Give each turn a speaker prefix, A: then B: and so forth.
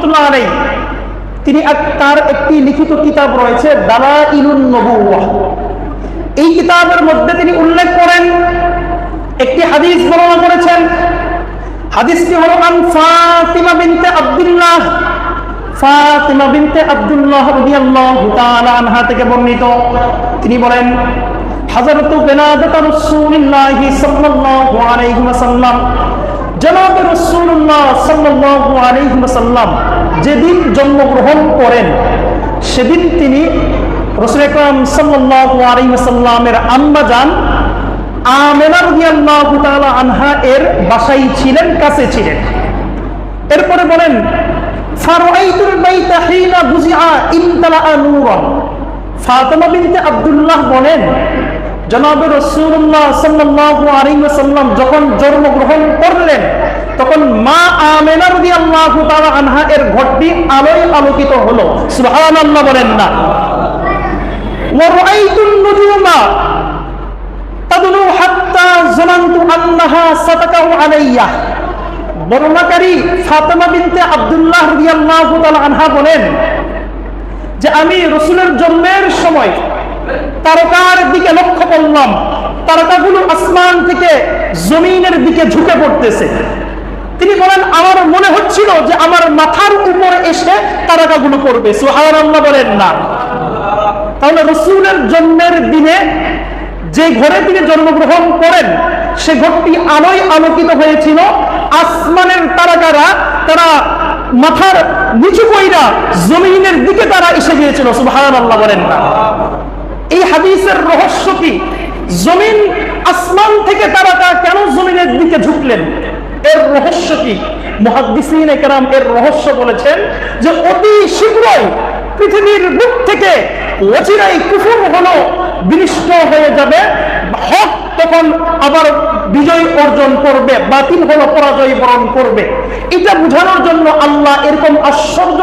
A: রহমতুল্লাহ আলাইহি তিনি তার একটি লিখিত কিতাব রয়েছে দালাইলুন নবুওয়াহ। এই কিতাবের মধ্যে তিনি উল্লেখ করেন, একটি হাদিস বর্ণনা করেছেন। হাদিসটি হলো আন ফাতিমা বিনতে আব্দুল্লাহ, ফাতিমা বিনতে আব্দুল্লাহ রাদিয়াল্লাহু তাআলা আনহা থেকে বর্ণিত। তিনি বলেন, হযরত বেলাদাত রাসূলুল্লাহ সাল্লাল্লাহু আলাইহি ওয়াসাল্লাম, জনাব রাসূলুল্লাহ সাল্লাল্লাহু আলাইহি ওয়াসাল্লাম যেদিন জন্মগ্রহণ করেন সেদিন তিনি রাসূল আকরাম সাল্লাল্লাহু আলাইহি ওয়াসাল্লামের আম্মা জান আমেনা রাদিয়াল্লাহু তাআলা আনহা এর বাসায় ছিলেন, কাছে ছিলেন। এরপরে বলেন, ফারাআইতুল বাইতা হিনা বুজিআ ইমতালা নূরান। ফাতিমা বিনতে আব্দুল্লাহ বলেন, জনাব রাসূলুল্লাহ সাল্লাল্লাহু আলাইহি ওয়াসাল্লাম যখন জন্মগ্রহণ করলেন তখন মা আমেনা রাদিয়াল্লাহু তাআলা আনহা এর ঘরটি আলোয় আলোকিত হলো। সুবহানাল্লাহ বলেন না। ওয়া রাআইতুন নুজুমা তাদলু হাত্তা জানানতু আন্নাহা সাতাকাউ আলাইয়া। বর্ণনাকারী ফাতিমা বিনতে আব্দুল্লাহ রাদিয়াল্লাহু তাআলা আনহা বলেন যে আমি রাসূলের জন্মের সময় তারকার দিকে লক্ষ্য করলাম, তারকাগুলো আসমান থেকে জমিনের দিকে ঝুঁকে পড়তেছে। তিনি বলেন, আমার মনে হচ্ছিল যে আমার মাথার উপরে এসে তারকাগুলো পড়বে। সুবহানাল্লাহ বলেন না। তাহলে রাসূলের জন্মের দিনে যে ঘরে তিনি জন্মগ্রহণ করেন সে ঘরটি আলোয় আলোকিত হয়েছিল। আসমানের তারকারা তারা মাথার নিচু কইরা জমিনের দিকে তারা এসে গিয়েছিল। সুবহানাল্লাহ বলেন না। এই হাদিসের রহস্য কি? জমিন আসমান থেকে তারাটা কেন জমিনের দিকে ঝুঁকলেন, এর রহস্য কি? মুহাদ্দিসিন কেরাম এর রহস্য বলেছেন যে অতি শীঘ্রই পৃথিবীর বুক থেকে অচিরাই কুফর হলো বিনষ্ট হয়ে যাবে, হক তখন আবার বিজয় অর্জন করবে, বাতিল হলো পরাজয় বরণ করবে। এটা বোঝানোর জন্য আল্লাহ এরকম আশ্চর্য